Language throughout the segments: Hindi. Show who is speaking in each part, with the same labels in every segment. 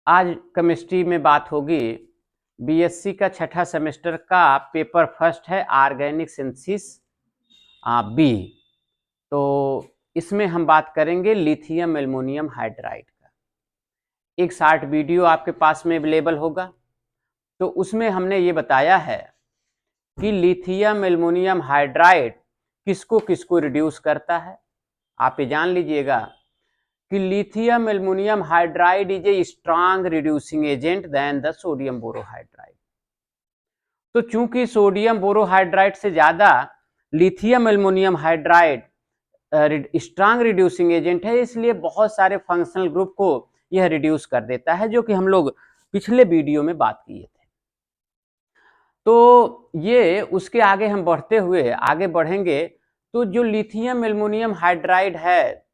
Speaker 1: आज केमिस्ट्री में बात होगी बीएससी का छठा सेमेस्टर का पेपर फर्स्ट है ऑर्गेनिक सिंथेसिस बी। तो इसमें हम बात करेंगे लिथियम एल्युमिनियम हाइड्राइड का। एक शॉर्ट वीडियो आपके पास में अवेलेबल होगा, तो उसमें हमने ये बताया है कि लिथियम एल्युमिनियम हाइड्राइड किसको किसको रिड्यूस करता है। आप ये जान लीजिएगा कि lithium aluminium hydride is a strong reducing agent then the sodium borohydride. तो चूंकि सोडियम बोरोहाइड्राइड से ज्यादा lithium aluminium hydride strong reducing agent है, इसलिए बहुत सारे फंक्शनल ग्रुप को यह रिड्यूस कर देता है, जो कि हम लोग पिछले वीडियो में बात किए थे। तो ये उसके आगे हम बढ़ते हुए आगे बढ़ेंगे, तो जो लिथियम एल्युमिनियम हाइड्राइड है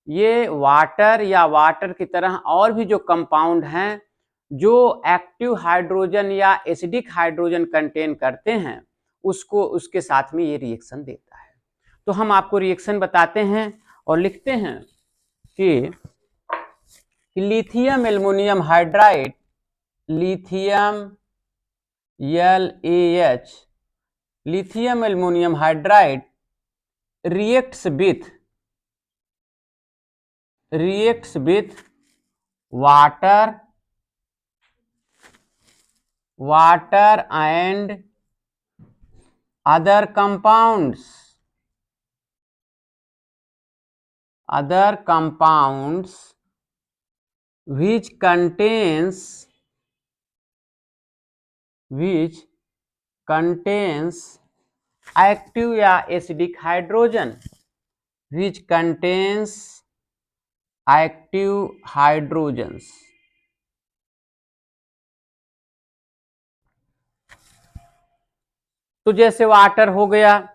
Speaker 1: ये वाटर या वाटर की तरह और भी जो कंपाउंड हैं जो एक्टिव हाइड्रोजन या एसिडिक हाइड्रोजन कंटेन करते हैं, उसको उसके साथ में ये रिएक्शन देता है। तो हम आपको रिएक्शन बताते हैं और लिखते हैं कि lithium aluminium hydride, lithium LaH, lithium aluminium hydride reacts with water and other compounds which contains active या acidic hydrogen, which contains active hydrogens। तो जैसे वाटर हो गया,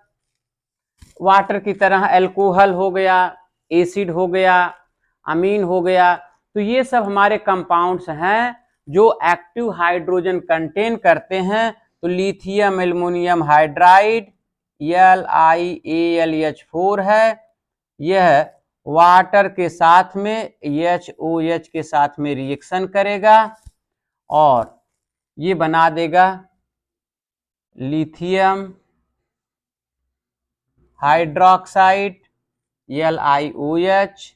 Speaker 1: वाटर की तरह अल्कोहल हो गया, एसिड हो गया, अमीन हो गया, तो ये सब हमारे कंपाउंड्स हैं जो एक्टिव हाइड्रोजन कंटेन करते हैं। तो लिथियम एल्युमिनियम हाइड्राइड LiAlH4 है, यह वाटर के साथ में HOH के साथ में रिएक्शन करेगा और ये बना देगा lithium hydroxide LiOH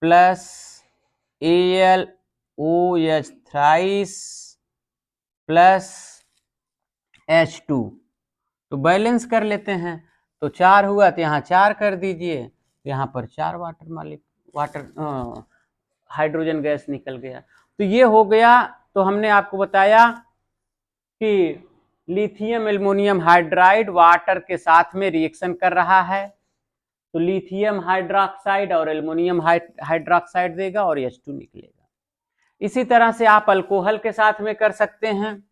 Speaker 1: plus AlOH thrice plus H2। तो बैलेंस कर लेते हैं, तो 4 हुआ तो यहाँ 4 कर दीजिए, यहाँ पर 4 वाटर हाइड्रोजन गैस निकल गया। तो ये हो गया। तो हमने आपको बताया कि लिथियम एल्युमिनियम हाइड्राइड वाटर के साथ में रिएक्शन कर रहा है, तो लिथियम हाइड्रोक्साइड और एल्युमिनियम हाइड्रोक्साइड देगा और H2 निकलेगा। इसी तरह से आप अल्कोहल के साथ में कर सकते हैं,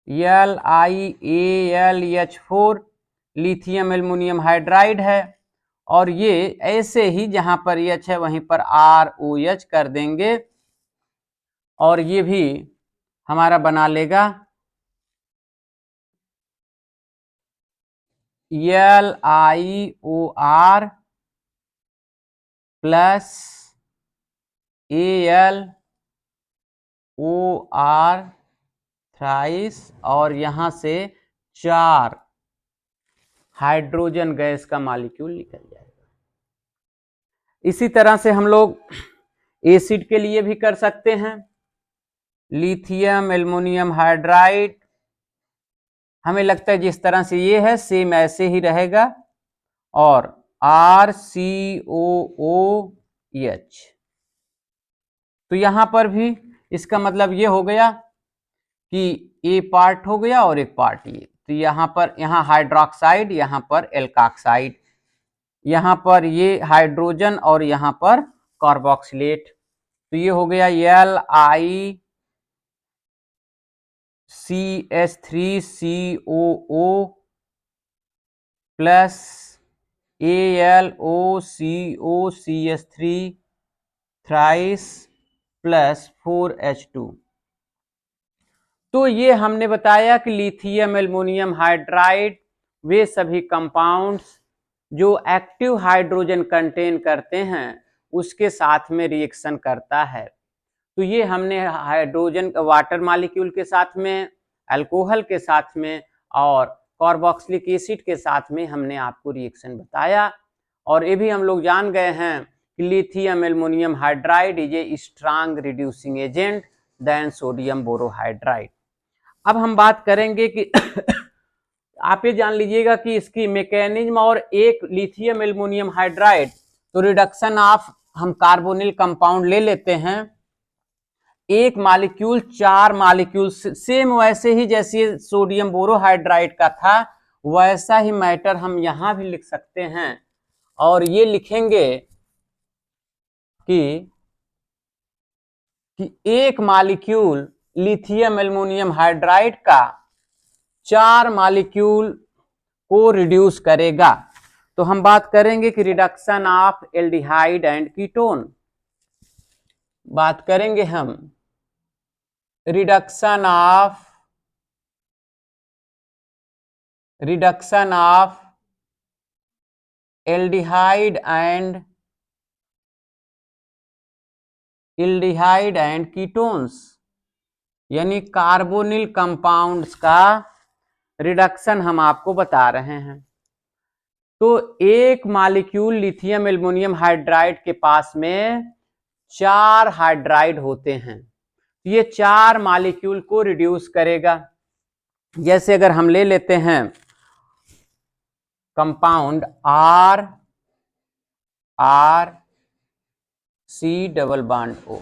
Speaker 1: LiAlH4 लिथियम एल्युमिनियम हाइड्राइड है, और ये ऐसे ही जहां पर H है वहीं पर ROH कर देंगे और ये भी हमारा बना लेगा LiOR प्लस AlOR थ्राइस, और यहां से 4 हाइड्रोजन गैस का मॉलिक्यूल निकल जाएगा। इसी तरह से हम लोग एसिड के लिए भी कर सकते हैं। लिथियम एल्युमिनियम हाइड्राइड, हमें लगता है जिस तरह से ये है सेम ऐसे ही रहेगा, और RCOOH। तो यहां पर भी इसका मतलब ये हो गया कि ए पार्ट हो गया और एक पार्ट ये, तो यहाँ हाइड्रोक्साइड, यहाँ पर एल्काक्साइड, यहाँ पर ये हाइड्रोजन और यहाँ पर कार्बोक्सिलेट। तो ये हो गया LiCH3COO plus AlOCOCH3 thrice plus 4H2। तो ये हमने बताया कि लिथियम एल्युमिनियम हाइड्राइड वे सभी कंपाउंड्स जो एक्टिव हाइड्रोजन कंटेन करते हैं उसके साथ में रिएक्शन करता है। तो ये हमने हाइड्रोजन वाटर मॉलिक्यूल के साथ में, अल्कोहल के साथ में और कार्बोक्सिलिक एसिड के साथ में हमने आपको रिएक्शन बताया। और ये भी हम लोग जान गए हैं कि lithium aluminium hydride is a strong reducing agent then sodium borohydride. अब हम बात करेंगे कि आप ये जान लीजिएगा कि इसकी मैकेनिज्म, और एक लिथियम एल्युमिनियम हाइड्राइड तो रिडक्शन ऑफ, हम कार्बोनिल कंपाउंड ले लेते हैं, एक मॉलिक्यूल 4 मॉलिक्यूल, सेम वैसे ही जैसे सोडियम बोरोहाइड्राइड का था वैसा ही मैटर हम यहां भी लिख सकते हैं। और ये लिखेंगे कि एक मॉलिक्यूल लिथियम एल्युमिनियम हाइड्राइड का 4 मॉलिक्यूल को रिड्यूस करेगा। तो हम बात करेंगे कि reduction of aldehyde and ketone, बात करेंगे हम reduction of aldehyde and ketones, यानी कार्बोनिल कंपाउंड्स का रिडक्शन हम आपको बता रहे हैं। तो एक मॉलिक्यूल लिथियम एल्युमिनियम हाइड्राइड के पास में 4 हाइड्राइड होते हैं, ये 4 मॉलिक्यूल को रिड्यूस करेगा। जैसे अगर हम ले लेते हैं compound R C double bond O,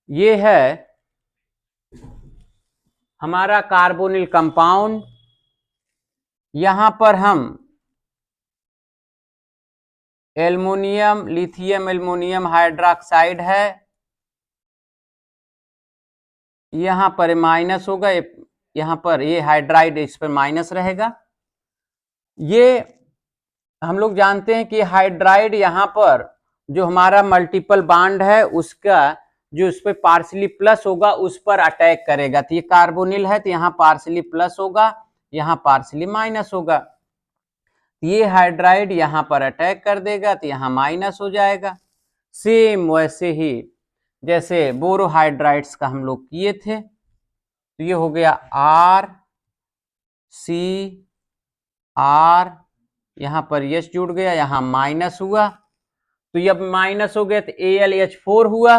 Speaker 1: ये है हमारा कार्बोनिल कंपाउंड। यहां पर हम एल्युमिनियम, लिथियम एल्युमिनियम हाइड्रोक्साइड है, यहां पर माइनस होगा, यहां पर ये हाइड्राइड इस पर माइनस रहेगा। ये हम लोग जानते हैं कि हाइड्राइड यहां पर जो हमारा मल्टीपल बॉन्ड है उसका जो इस पर पार्शियली प्लस होगा उस पर अटैक करेगा। तो ये कार्बोनिल है तो यहाँ पार्शियली प्लस होगा, यहाँ पार्शियली माइनस होगा। ये हाइड्राइड यहाँ पर अटैक कर देगा तो यहाँ माइनस हो जाएगा। सेम वैसे ही जैसे बोरोहाइड्राइड्स का हम लोग किए थे। तो ये हो गया R, यहाँ पर H जुड़ गया, यहाँ माइनस हुआ, तो जब माइनस हो गया तो AlH4 हुआ,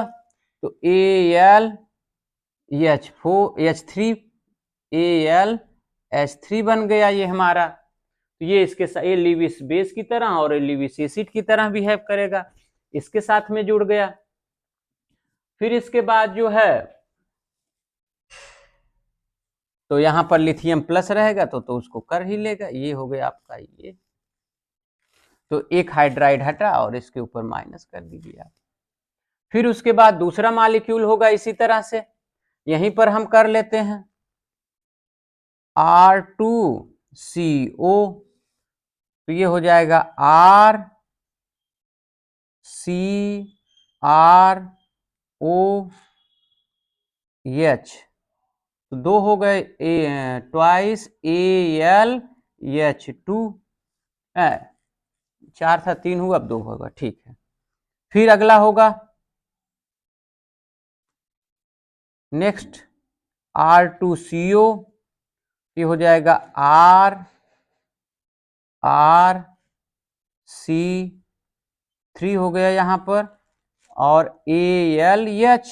Speaker 1: तो AlH3 बन गया ये हमारा। तो ये इसके साथ, ये लीविस बेस की तरह और लीविस एसिड की तरह बिहेव करेगा, इसके साथ में जुड़ गया। फिर इसके बाद जो है तो यहां पर लिथियम प्लस रहेगा तो उसको कर ही लेगा। ये हो गया आपका ये, तो एक हाइड्राइड हटा और इसके ऊपर माइनस कर दीजिए आप। फिर उसके बाद दूसरा मॉलिक्यूल होगा इसी तरह से, यहीं पर हम कर लेते हैं R2CO, तो ये हो जाएगा RCROH, तो 2 हो गए, ट्वाइस AlH2, 4 था 3 हुआ, अब 2 होगा, ठीक है। फिर अगला होगा नेक्स्ट R2CO, ये हो जाएगा RC3 हो गया यहाँ पर, और AlH।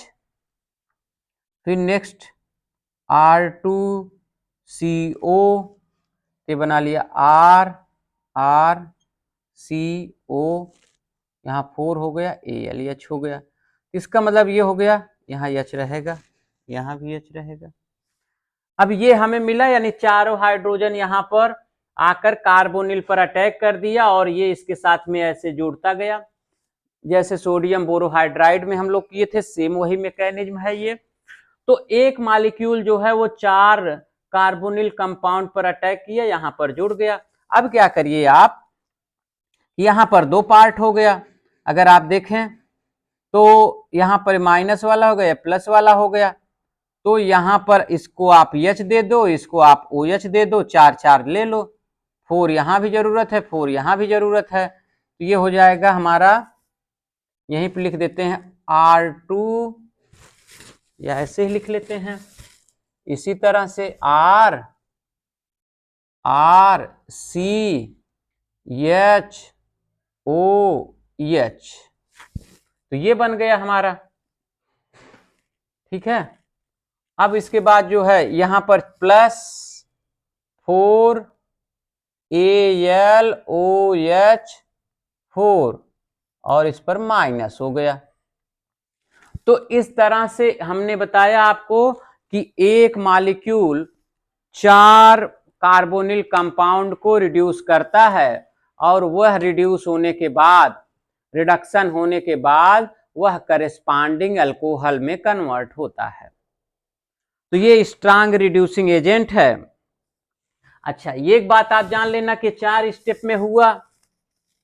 Speaker 1: फिर नेक्स्ट R2CO ये बना लिया RCO, यहाँ 4 हो गया, AlH हो गया। इसका मतलब ये हो गया, यहाँ H रहेगा, यहाँ भी H रहेगा। अब ये हमें मिला, यानी चारों हाइड्रोजन यहाँ पर आकर कार्बोनिल पर अटैक कर दिया और ये इसके साथ में ऐसे जुड़ता गया, जैसे सोडियम बोरोहाइड्राइड में हम लोग किए थे, सेम वही मैकेनिज्म है ये। तो एक मॉलिक्यूल जो है वो 4 कार्बोनिल कंपाउंड पर अटैक किया, यहाँ पर जुड़ गया। अब क्या करिए आप, यहाँ पर 2 पार्ट हो गया, अगर आप देखें तो यहाँ पर माइनस वाला हो गया, प्लस वाला हो गया, तो यहाँ पर इसको आप H दे दो, इसको आप OH दे दो, 4 ले लो, 4 यहाँ भी जरूरत है, 4 यहाँ भी जरूरत है, तो ये हो जाएगा हमारा, यहीं पर लिख देते हैं R2 या ऐसे ही लिख लेते हैं। इसी तरह से RCHOH, तो ये बन गया हमारा। ठीक है, अब इसके बाद जो है यहां पर +4AlOH4 और इस पर माइनस हो गया। तो इस तरह से हमने बताया आपको कि एक मॉलिक्यूल 4 कार्बोनिल कंपाउंड को रिड्यूस करता है और वह रिड्यूस होने के बाद, रिडक्शन होने के बाद वह करेस्पॉन्डिंग अल्कोहल में कन्वर्ट होता है। तो ये स्ट्रांग रिड्यूसिंग एजेंट है। अच्छा, ये एक बात आप जान लेना कि 4 स्टेप में हुआ।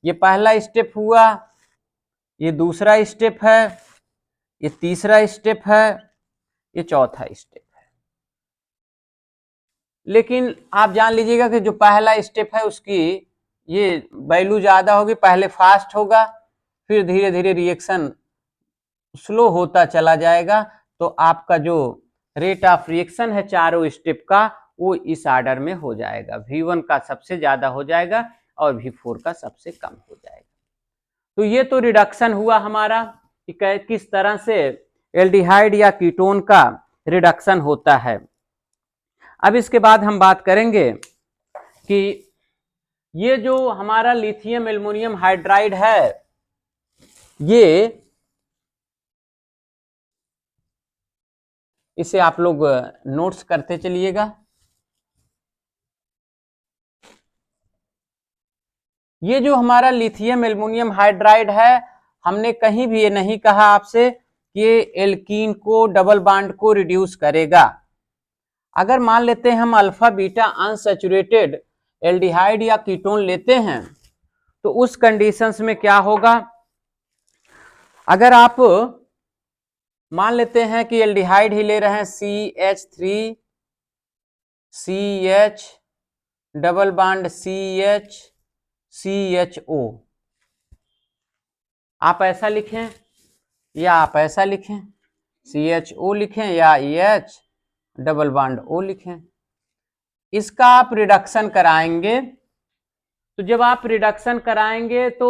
Speaker 1: ये पहला स्टेप हुआ, ये दूसरा स्टेप है, ये तीसरा स्टेप है, ये चौथा स्टेप है। लेकिन आप जान लीजिएगा कि जो पहला स्टेप है उसकी ये वैल्यू ज्यादा होगी, पहले फास्ट होगा, फिर धीरे धीरे रिएक्शन स्लो होता चला जाएगा। तो आपका जो रेट ऑफ रिएक्शन है चारों स्टेप का, वो इस ऑर्डर में हो जाएगा। V1 का सबसे ज्यादा हो जाएगा और V4 का सबसे कम हो जाएगा। तो ये तो रिडक्शन हुआ हमारा कि किस तरह से एल्डिहाइड या कीटोन का रिडक्शन होता है। अब इसके बाद हम बात करेंगे कि ये जो हमारा लिथियम एल्युमिनियम हाइड्राइड है, ये इसे आप लोग नोट्स करते चलिएगा। ये जो हमारा लिथियम एल्युमिनियम हाइड्राइड है, हमने कहीं भी ये नहीं कहा आपसे कि ये एल्कीन को, डबल बॉन्ड को रिड्यूस करेगा। अगर मान लेते हैं हम अल्फा बीटा अनसैचुरेटेड एल्डिहाइड या कीटोन लेते हैं, तो उस कंडीशंस में क्या होगा, अगर आप मान लेते हैं कि एल्डिहाइड ही ले रहे हैं, CH3 CH double bond CH CHO, आप ऐसा लिखें या आप ऐसा लिखें, CHO लिखें या EH डबल बॉन्ड O लिखें। इसका आप रिडक्शन कराएंगे, तो जब आप रिडक्शन कराएंगे तो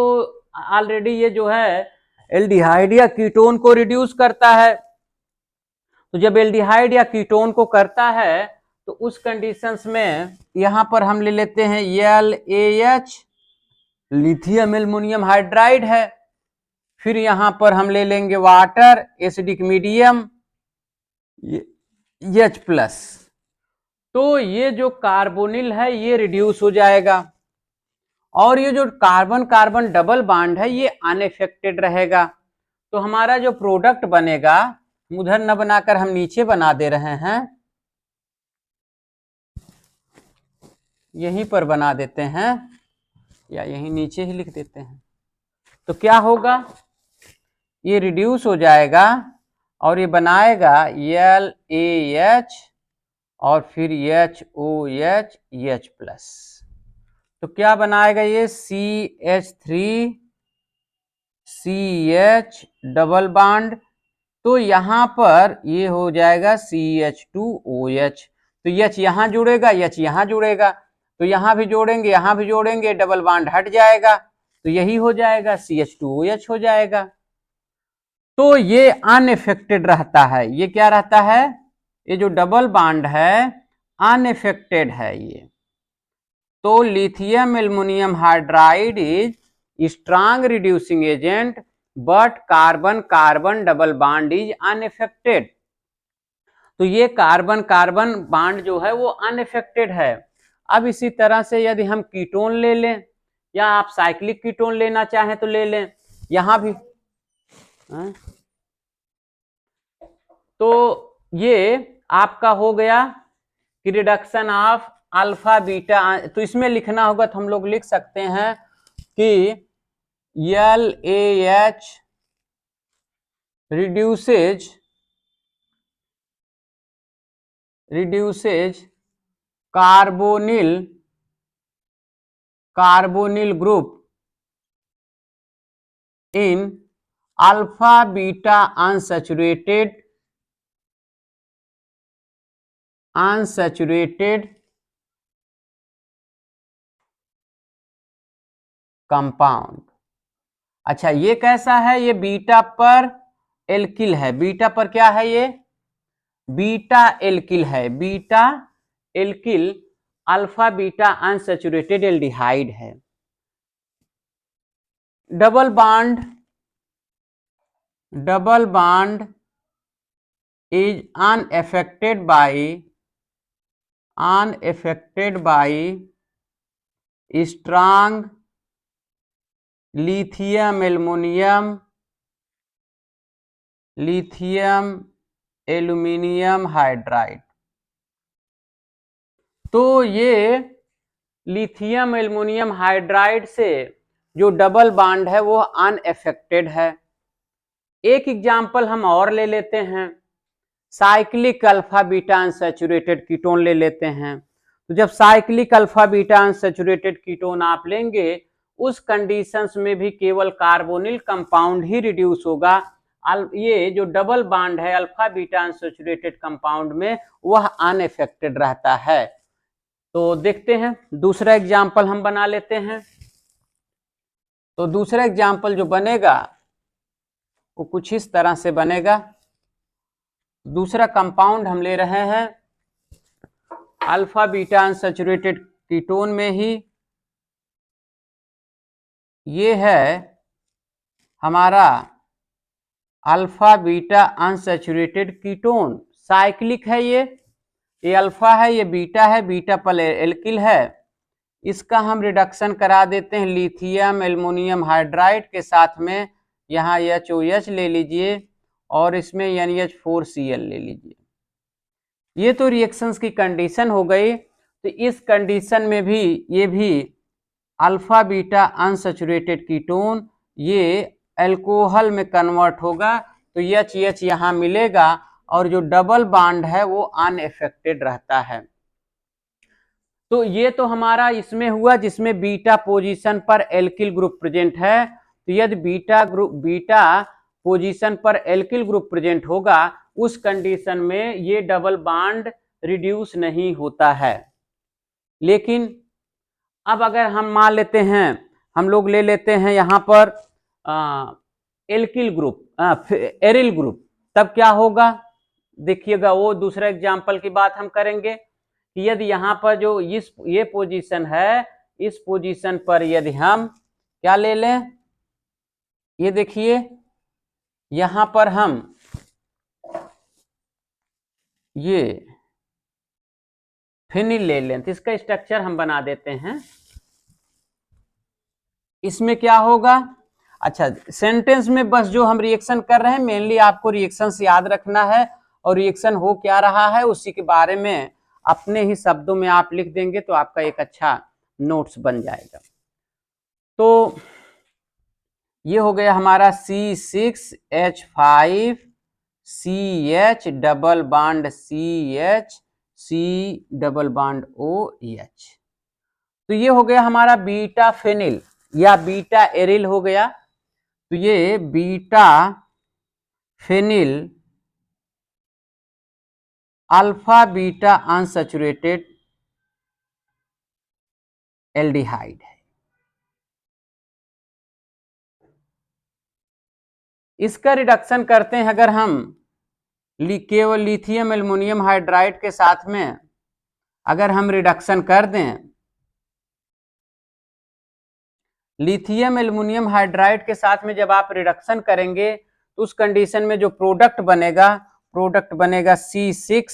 Speaker 1: ऑलरेडी ये जो है एल्डिहाइड या कीटोन को रिड्यूस करता है। तो जब एल्डिहाइड या कीटोन को करता है तो उस कंडीशंस में यहां पर हम ले लेते हैं LAH, लिथियम एल्युमिनियम हाइड्राइड है, फिर यहां पर हम ले लेंगे वाटर, एसिडिक मीडियम, H+। तो ये जो कार्बोनिल है ये रिड्यूस हो जाएगा और ये जो कार्बन कार्बन डबल बॉन्ड है ये अनइफेक्टेड रहेगा। तो हमारा जो प्रोडक्ट बनेगा, उधर न बनाकर हम नीचे बना दे रहे हैं, यहीं पर बना देते हैं या यहीं नीचे ही लिख देते हैं। तो क्या होगा, ये रिड्यूस हो जाएगा और ये बनाएगा LAH और फिर HOH H+। तो क्या बनाएगा ये CH3 CH डबल बॉन्ड, तो यहां पर ये हो जाएगा CH2OH। तो H यहां जुड़ेगा, H यहां जुड़ेगा, तो यहां भी जोड़ेंगे, यहां भी जोड़ेंगे, डबल बॉन्ड हट जाएगा, तो यही हो जाएगा CH2OH हो जाएगा। तो ये अनइफेक्टेड रहता है। ये क्या रहता है, ये जो डबल बॉन्ड है अनइफेक्टेड है ये। तो lithium aluminium hydride is strong reducing agent but carbon carbon double bond is unaffected. तो ये कार्बन कार्बन बॉन्ड जो है वो अनइफेक्टेड है। अब इसी तरह से यदि हम कीटोन ले लें या आप साइक्लिक कीटोन लेना चाहें तो ले लें, यहां भी तो ये आपका हो गया कि रिडक्शन ऑफ अल्फा बीटा। तो इसमें लिखना होगा तो हम लोग लिख सकते हैं कि LAH reduces carbonyl group in alpha beta unsaturated compound. अच्छा ये कैसा है, ये बीटा पर एल्किल है, बीटा पर क्या है, ये बीटा एल्किल है, beta alkyl alpha beta unsaturated aldehyde है। Double bond is unaffected by strong lithium aluminum hydride. तो ये लिथियम एल्युमिनियम हाइड्राइड से जो डबल बॉन्ड है वो अनएफेक्टेड है। एक एग्जांपल हम और ले लेते हैं, cyclic alpha beta unsaturated ketone ले लेते हैं। तो जब cyclic alpha beta unsaturated ketone आप लेंगे, उस कंडीशंस में भी केवल कार्बोनिल कंपाउंड ही रिड्यूस होगा। ये जो डबल बॉन्ड है अल्फा बीटा अनसैचुरेटेड कंपाउंड में, वह अनएफेक्टेड रहता है। तो देखते हैं दूसरा एग्जाम्पल हम बना लेते हैं। तो दूसरा एग्जाम्पल जो बनेगा वो कुछ इस तरह से बनेगा। दूसरा कंपाउंड हम ले रहे हैं अल्फा बीटा अनसैचुरेटेड कीटोन में ही, ये है हमारा alpha beta unsaturated ketone, cyclic है, ये अल्फा है, ये बीटा है, बीटा पर एल्किल है। इसका हम रिडक्शन करा देते हैं लिथियम एल्युमिनियम हाइड्राइड के साथ में, यहाँ HOH ले लीजिए और इसमें NH4Cl ले लीजिए। ये तो रिएक्शंस की कंडीशन हो गई। तो इस कंडीशन में भी ये भी अल्फा बीटा अनसैचुरेटेड कीटोन ये अल्कोहल में कन्वर्ट होगा, तो HH यहाँ मिलेगा और जो डबल बॉन्ड है वो अनएफेक्टेड रहता है। तो ये तो हमारा इसमें हुआ जिसमें बीटा पोजीशन पर एल्किल ग्रुप प्रेजेंट है। तो यदि बीटा पोजीशन पर एल्किल ग्रुप प्रेजेंट होगा, उस कंडीशन में ये डबल बॉन्ड रिड्यूस नहीं होता है। लेकिन अब अगर हम मान लेते हैं, हम लोग ले लेते हैं यहाँ पर एल्किल ग्रुप एरिल ग्रुप, तब क्या होगा देखिएगा। वो दूसरा एग्जाम्पल की बात हम करेंगे कि यदि यहाँ पर जो ये पोजीशन है, इस पोजीशन पर यदि हम क्या ले लें, ये देखिए यहाँ पर हम ये फिनिल ले लें, तो इसका स्ट्रक्चर हम बना देते हैं। इसमें क्या होगा, अच्छा सेंटेंस में बस जो हम रिएक्शन कर रहे हैं, मेनली आपको रिएक्शन से याद रखना है और रिएक्शन हो क्या रहा है उसी के बारे में अपने ही शब्दों में आप लिख देंगे तो आपका एक अच्छा नोट्स बन जाएगा। तो ये हो गया हमारा C6H5CH double bond CH C double bond OH। तो ये हो गया हमारा बीटा फेनिल या बीटा एरिल हो गया। तो ये beta phenyl alpha beta unsaturated aldehyde है। इसका रिडक्शन करते हैं अगर हम केवल लिथियम एल्युमिनियम हाइड्राइड के साथ में अगर हम रिडक्शन कर दें, लिथियम एल्युमिनियम हाइड्राइड के साथ में जब आप रिडक्शन करेंगे तो उस कंडीशन में जो प्रोडक्ट बनेगा C6,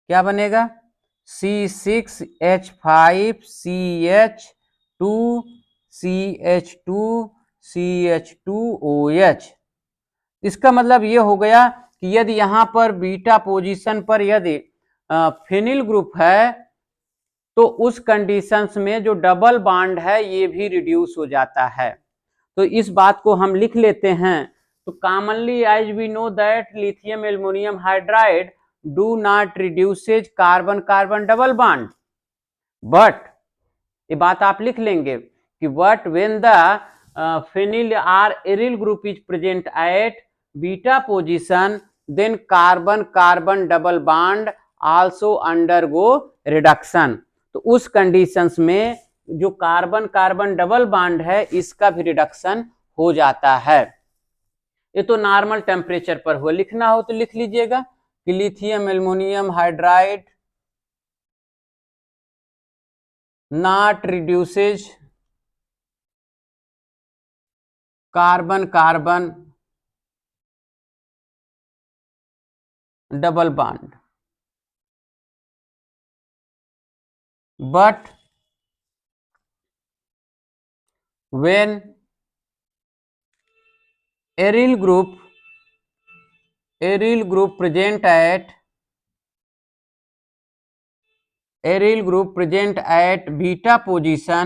Speaker 1: क्या बनेगा C6H5CH2CH2OH। इसका मतलब ये हो गया कि यदि यहाँ पर बीटा पोजीशन पर यदि फिनिल ग्रुप है तो उस कंडीशंस में जो डबल बॉन्ड है ये भी रिड्यूस हो जाता है। तो इस बात को हम लिख लेते हैं। तो commonly as we know that lithium aluminium hydride do not reduces carbon carbon double bond, but ये बात आप लिख लेंगे कि but when the phenyl or aryl group is present at beta position, then carbon carbon double bond also undergo reduction. तो उस कंडीशंस में जो कार्बन कार्बन डबल बॉन्ड है इसका भी रिडक्शन हो जाता है। ये तो नॉर्मल टेम्परेचर पर हुआ। लिखना हो तो लिख लीजिएगा कि lithium aluminium hydride not reduces carbon carbon double bond but when aryl group present at beta position,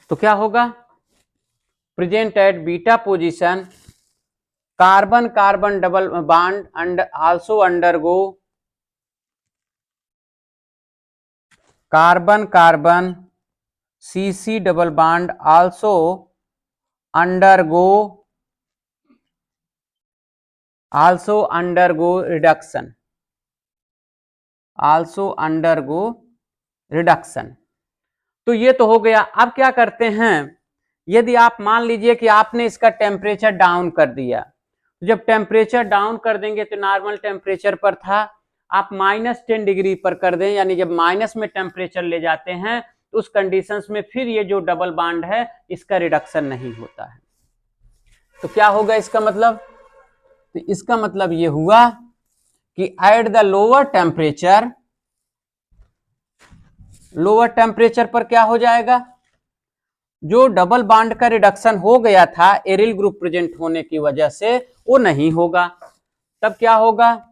Speaker 1: तो क्या होगा? Present at beta position, carbon carbon double bond and also undergo carbon carbon CC double bond also undergo reduction, तो ये तो हो गया। अब क्या करते हैं, यदि आप मान लीजिए कि आपने इसका टेम्परेचर डाउन कर दिया, तो जब टेम्परेचर डाउन कर देंगे तो नॉर्मल टेम्परेचर पर था, आप -10 डिग्री पर कर दें, यानी जब माइनस में टेम्परेचर ले जाते हैं तो उस कंडीशंस में फिर ये जो डबल बॉन्ड है इसका रिडक्शन नहीं होता है। तो क्या होगा इसका मतलब? तो इसका मतलब ये हुआ कि एट द लोअर टेम्परेचर पर क्या हो जाएगा, जो डबल बॉन्ड का रिडक्शन हो गया था एरिल ग्रुप प्रेजेंट होने की वजह से, वो नहीं होगा। तब क्या होगा,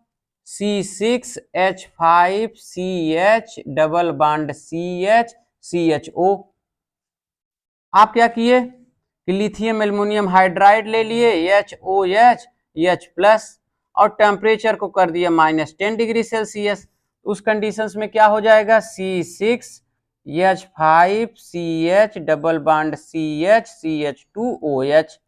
Speaker 1: C6H5CH double bond CH CHO। आप क्या किए कि लिथियम एल्युमिनियम हाइड्राइड ले लिए HOH H+ और टेम्परेचर को कर दिया -10 डिग्री सेल्सियस। उस कंडीशंस में क्या हो जाएगा, C6H5CH double bond CH CH2OH।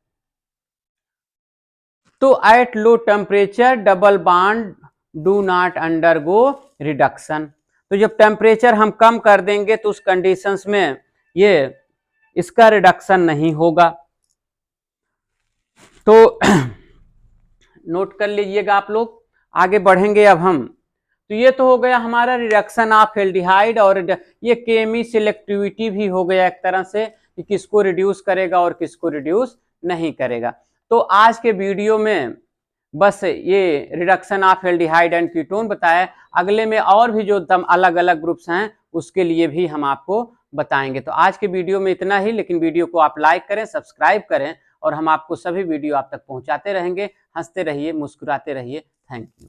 Speaker 1: तो at low temperature double bond do not undergo reduction. तो जब टेम्परेचर हम कम कर देंगे तो उस कंडीशंस में ये इसका रिडक्शन नहीं होगा। तो नोट कर लीजिएगा आप लोग, आगे बढ़ेंगे अब हम। तो ये तो हो गया हमारा रिडक्शन ऑफ एल्डिहाइड, और ये केमी सिलेक्टिविटी भी हो गया एक तरह से कि किसको रिड्यूस करेगा और किसको रिड्यूस नहीं करेगा। तो आज के वीडियो में बस ये reduction of aldehyde and ketone बताया। अगले में और भी जो अलग अलग ग्रुप्स हैं उसके लिए भी हम आपको बताएंगे। तो आज के वीडियो में इतना ही, लेकिन वीडियो को आप लाइक करें, सब्सक्राइब करें, और हम आपको सभी वीडियो आप तक पहुंचाते रहेंगे। हंसते रहिए, मुस्कुराते रहिए। Thank you.